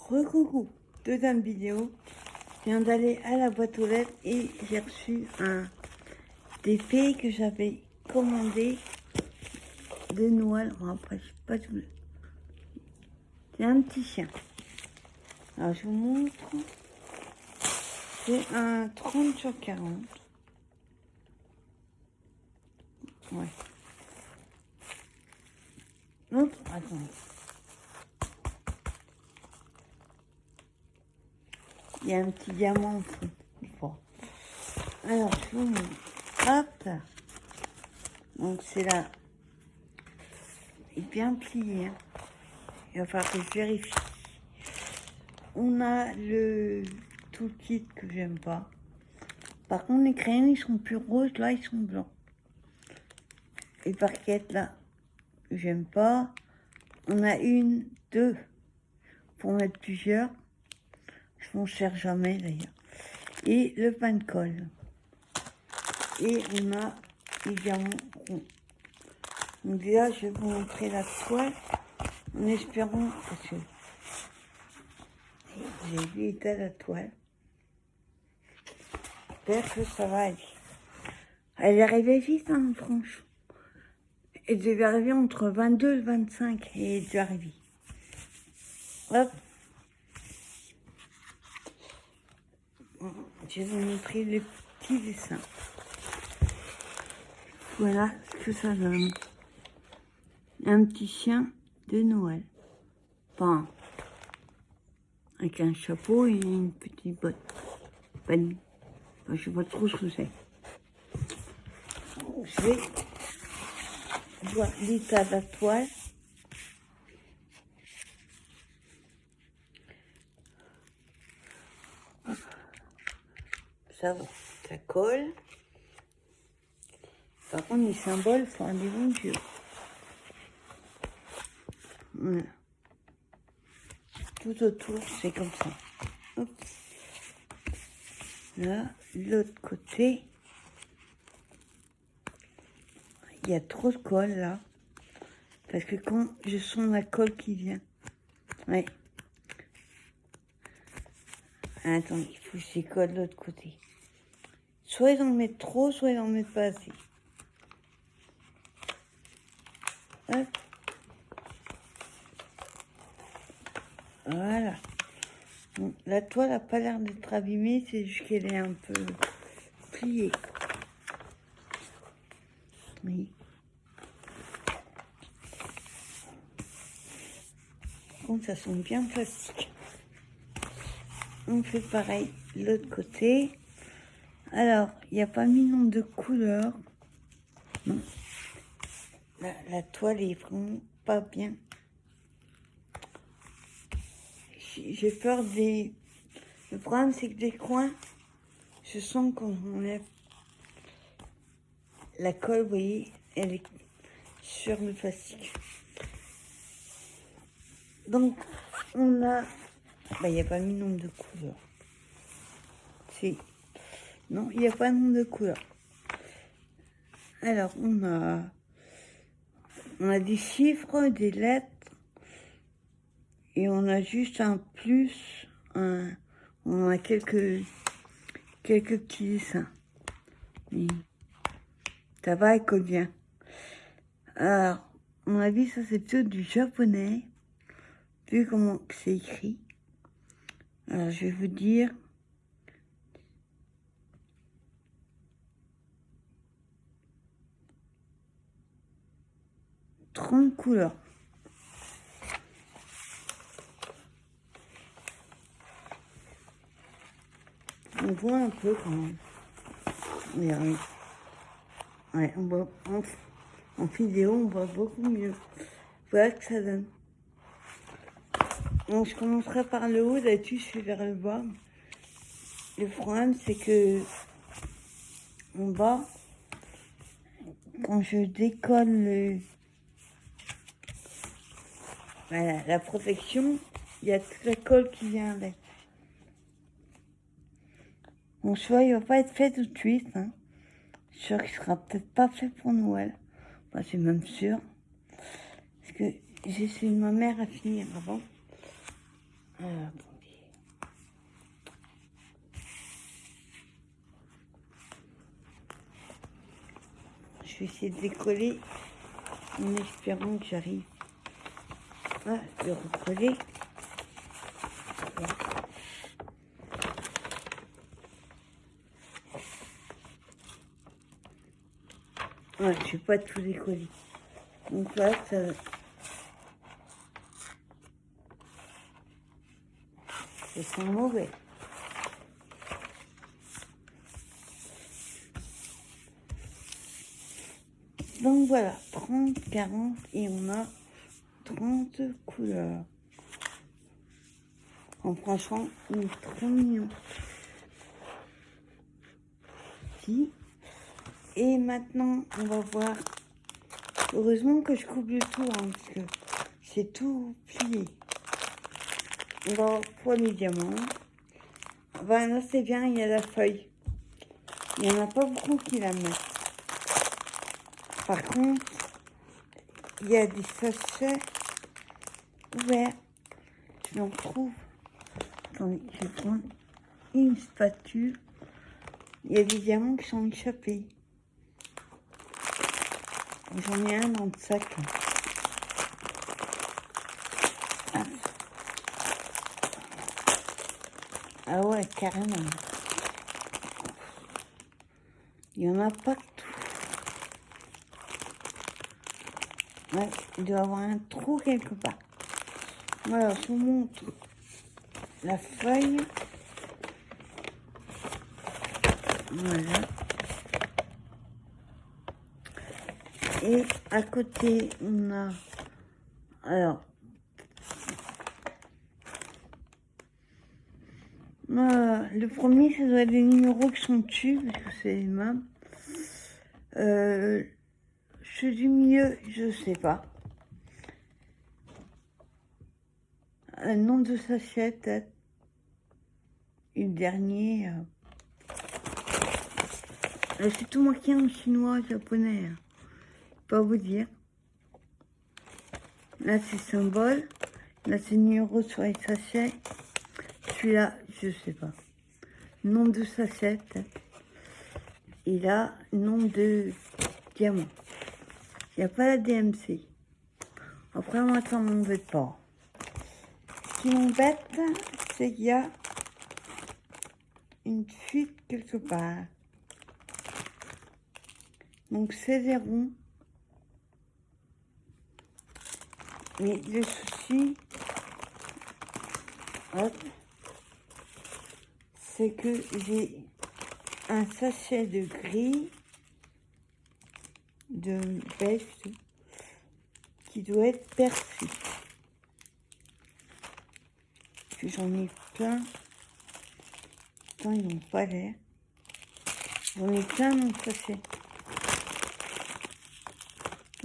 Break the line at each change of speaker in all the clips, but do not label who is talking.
Recoucou, deuxième vidéo. Je viens d'aller à la boîte aux lettres et j'ai reçu des fées que j'avais commandées de Noël. Bon, après, je sais pas tout. C'est un petit chien. Alors, je vous montre. C'est un 30 sur 40. Ouais. Hop, attends. Il y a un petit diamant au fond. Bon. Alors, je vous montre. Hop. Donc, c'est là. Il est bien plié. Hein. Il va falloir que je vérifie. On a le tout kit que j'aime pas. Par contre, les crayons, ils sont plus roses. Là, ils sont blancs. Les barquettes, là, j'aime pas. On a une, deux, pour mettre plusieurs. Je m'en sers jamais, d'ailleurs. Et le pain de colle. Et on a les diamants ronds. Donc déjà, je vais vous montrer la toile. En espérant, parce que j'ai vu l'état de la toile. J'espère que ça va aller. Elle est arrivée vite, hein, franchement. Elle devait arriver entre 22 et 25 et elle est arrivée. Hop. Je vais vous montrer les petits dessins. Voilà ce que ça donne. Un petit chien de Noël. Enfin, avec un chapeau et une petite botte. Enfin, je sais pas trop ce que c'est. Je vais voir l'état de la toile. Ça va, ça colle. Par contre, les symboles sont des bons yeux. Voilà. Tout autour, c'est comme ça. Hop. Là, l'autre côté, il y a trop de colle là. Parce que quand je sens la colle qui vient. Ouais. Attends, il faut que je colle de l'autre côté. Soit ils en mettent trop, soit ils en mettent pas assez. Hop. Voilà. Bon, la toile n'a pas l'air d'être abîmée, c'est juste qu'elle est un peu pliée. Oui. Par contre, ça sent bien plastique. On fait pareil de l'autre côté. Alors, il n'y a pas mis nombre de couleurs. Non. La toile est vraiment pas bien. J'ai peur des... Le problème, c'est que des coins, je sens qu'on enlève la colle, vous voyez, elle est sur le plastique. Donc, on a... il n'y a pas mis nombre de couleurs. Si. Non, il n'y a pas nombre de couleurs. Alors, on a des chiffres, des lettres, et on a juste un plus, on a quelques petits dessins. Et ça va, elle colle bien. Alors, à mon avis, ça c'est plutôt du japonais, vu comment c'est écrit. Alors, je vais vous dire. « 30 couleurs. » On voit un peu quand même. Ouais, on voit, en vidéo, on voit beaucoup mieux. Voilà ce que ça donne. Donc, je commencerai par le haut, là-dessus, je suis vers le bas. Le problème, c'est que en bas, quand je décolle la protection, il y a toute la colle qui vient avec. Mon choix, il va pas être fait tout de suite. Hein. Je suis sûre qu'il sera peut-être pas fait pour Noël. Enfin, c'est même sûr. Parce que j'ai essayé de ma mère à finir avant. Attendez. Je vais essayer de décoller en espérant que j'arrive à le recoller. Ouais, je vais pas tout décoller. Donc là, ça sent mauvais. Donc voilà, 30, 40 et on a 30 couleurs. En franchement, il est trop mignon. Si. Et maintenant, on va voir. Heureusement que je coupe le tout, hein, parce que c'est tout plié. On va voir pour les diamants. Ben là, c'est bien, il y a la feuille. Il n'y en a pas beaucoup qui la mettent. Par contre, il y a des sachets ouverts. Je l'en trouve. Attendez, je vais prendre une spatule. Il y a des diamants qui sont échappés. J'en ai un dans le sac. Ah, ah ouais, carrément. Il y en a partout. Ouais, il doit y avoir un trou quelque part. Voilà, je vous montre la feuille. Voilà. Et à côté, on a... Alors... le premier, ça doit être les numéros qui sont dessus, parce que c'est les mêmes. Ceux du milieu, je sais pas. Un nom de sachet, peut-être. Et le dernier... c'est tout marqué en chinois, japonais. Hein. Pas vous dire. Là, c'est symbole. Là, c'est numéro sur les sachets. Celui-là, je sais pas. Nom de sachet. Et là, nom de diamant. Il n'y a pas la DMC. Après, moi, ça m'embête pas. Ce qui m'embête, c'est qu'il y a une fuite quelque part. Donc, c'est des ronds. Mais le souci, hop, c'est que j'ai un sachet de gris, de beige, qui doit être percé. Puis j'en ai plein. Attends, ils n'ont pas l'air. J'en ai plein dans le sachet.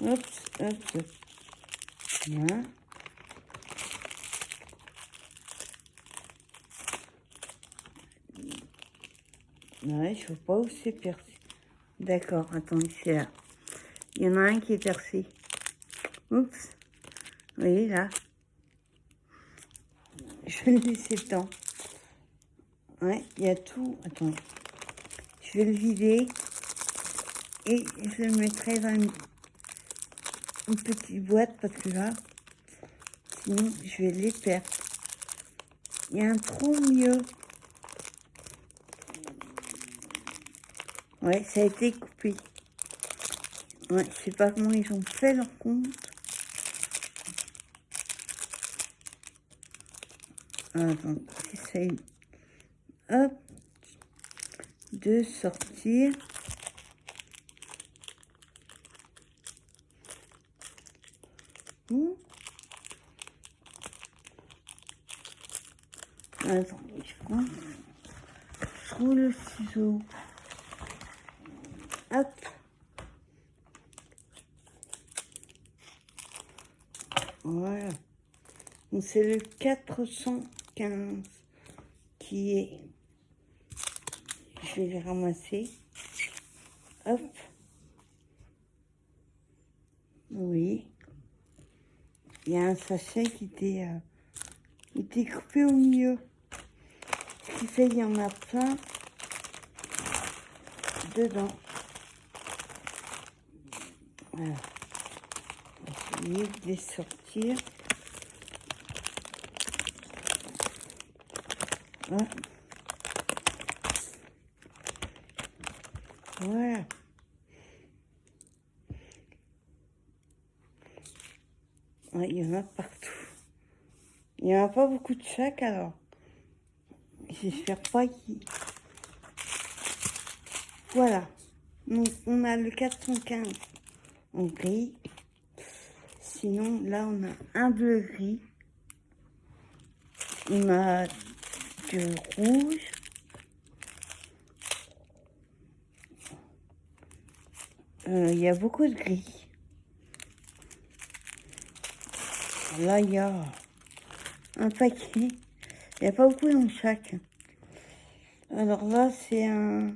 Hop, hop, hop. Voilà. Ouais, je ne vois pas où c'est percé. D'accord, attendez, c'est là. Il y en a un qui est percé. Oups. Vous voyez, là. Je vais le laisser le temps. Ouais, il y a tout. Attends. Je vais le vider. Et je le mettrai dans une petite boîte parce que là, sinon, je vais les perdre. Il y a un trou au milieu. Ouais, ça a été coupé. Ouais, je sais pas comment ils ont fait leur compte. Attends, j'essaye. Hop. De sortir. Attends, je trouve le ciseau. Hop. Voilà. Donc c'est le 415 qui est... Je vais les ramasser. Hop. Oui. Il y a un sachet qui était coupé au milieu. Ce qui fait qu'il y en a plein dedans. Voilà. On va essayer de les sortir. Voilà. Voilà. Ouais, il y en a partout. Il n'y en a pas beaucoup de chaque alors. J'espère pas qu'il... Voilà. Donc on a le 415 en gris. Sinon là on a un bleu gris. On a du rouge. Il y a beaucoup de gris. Là il y a un paquet. Il n'y a pas beaucoup dans chaque. Alors là c'est un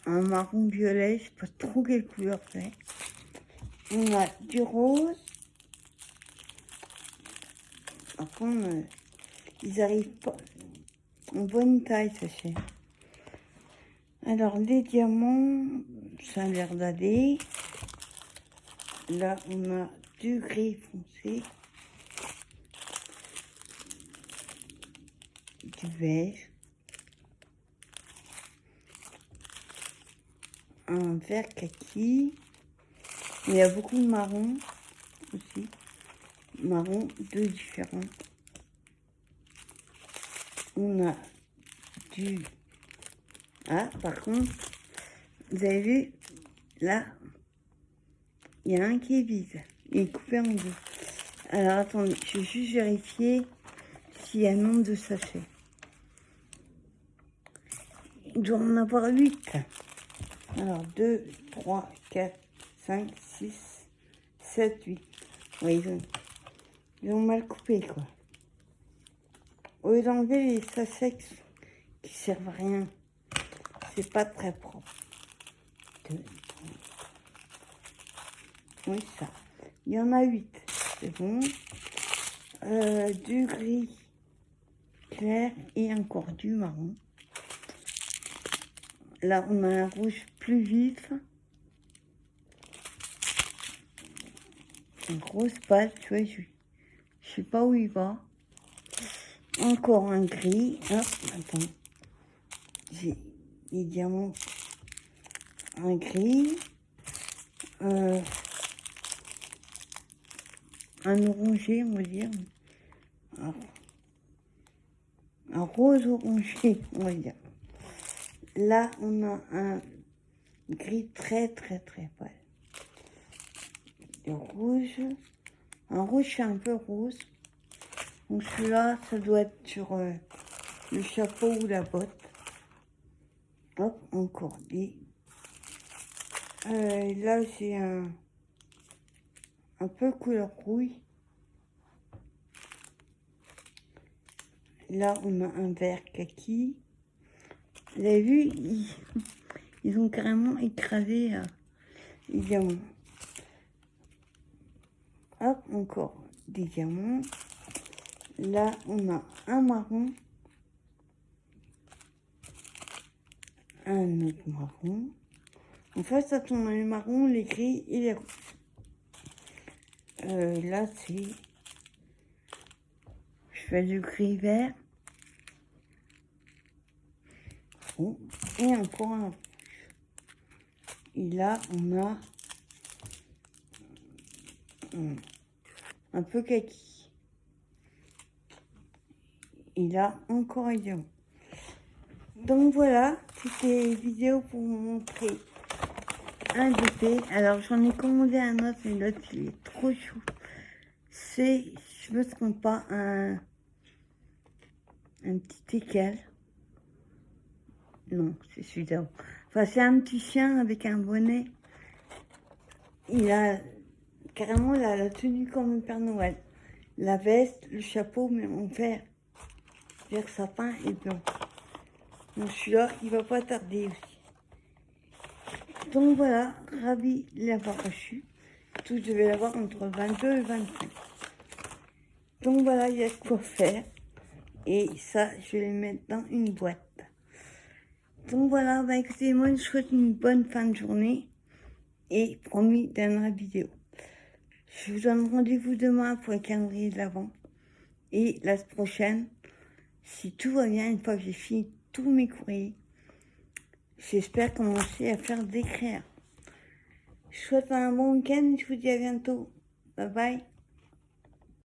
marron violet. Je sais pas trop quelle couleur c'est. On a du rose. Par contre, ils arrivent pas en bonne taille, sachez. Alors, les diamants, ça a l'air d'aller. Là, on a du gris foncé. Du beige. Un vert kaki. Il y a beaucoup de marron aussi. Marron, deux différents. On a du... Ah, par contre, vous avez vu, là, il y a un qui est vide. Il est coupé en deux. Alors, attendez, je vais juste vérifier s'il y a un nombre de sachets. Il doit en avoir 8. Alors, 2, 3, 4, 5, 6, 7, 8. Oui, ils ont mal coupé, quoi. Au lieu d'enlever les sachets qui servent à rien, c'est pas très propre. Oui, ça. Il y en a 8. C'est bon. Du gris clair et encore du marron. Là, on a un rouge plus vif. Un rose pâle, tu vois, je sais pas où il va. Encore un gris. Hop, attends. J'ai les diamants. Un gris. Un orangé, on va dire. Un rose orangé, on va dire. Là, on a un gris très très très pâle. Le rouge. Un rouge, c'est un peu rose. Donc celui-là, ça doit être sur le chapeau ou la botte. Hop, encore des. Là, c'est un peu couleur rouille. Là, on a un vert kaki. Vous avez vu, ils ont carrément écrasé les diamants. Hop, encore des diamants. Là, on a un marron. Un autre marron. En fait, ça tombe dans les marrons, les gris et les rouges. Là, c'est... Je fais du gris vert. Bon. Et encore un rouge. Et là, on a un peu kaki. Et là, encore un diamant. Donc voilà, c'était une vidéo pour vous montrer un DP. Alors j'en ai commandé un autre, mais l'autre il est trop chou. C'est, je me trompe pas, un petit équel. Non, c'est celui-là. Enfin, c'est un petit chien avec un bonnet. Il a carrément la tenue comme le Père Noël. La veste, le chapeau, mais en vert sapin et blanc. Donc celui-là, il va pas tarder aussi. Donc voilà, ravi de l'avoir reçu. Tout, je vais l'avoir entre 22 et 25. Donc voilà, il y a de quoi faire. Et ça, je vais le mettre dans une boîte. Donc voilà, bah écoutez, moi je vous souhaite une bonne fin de journée. Et promis, dernière vidéo. Je vous donne rendez-vous demain pour le calendrier de l'Avent. Et la semaine prochaine, si tout va bien, une fois que j'ai fini tous mes courriers, j'espère commencer à faire des créas. Je vous souhaite un bon week-end, je vous dis à bientôt. Bye bye.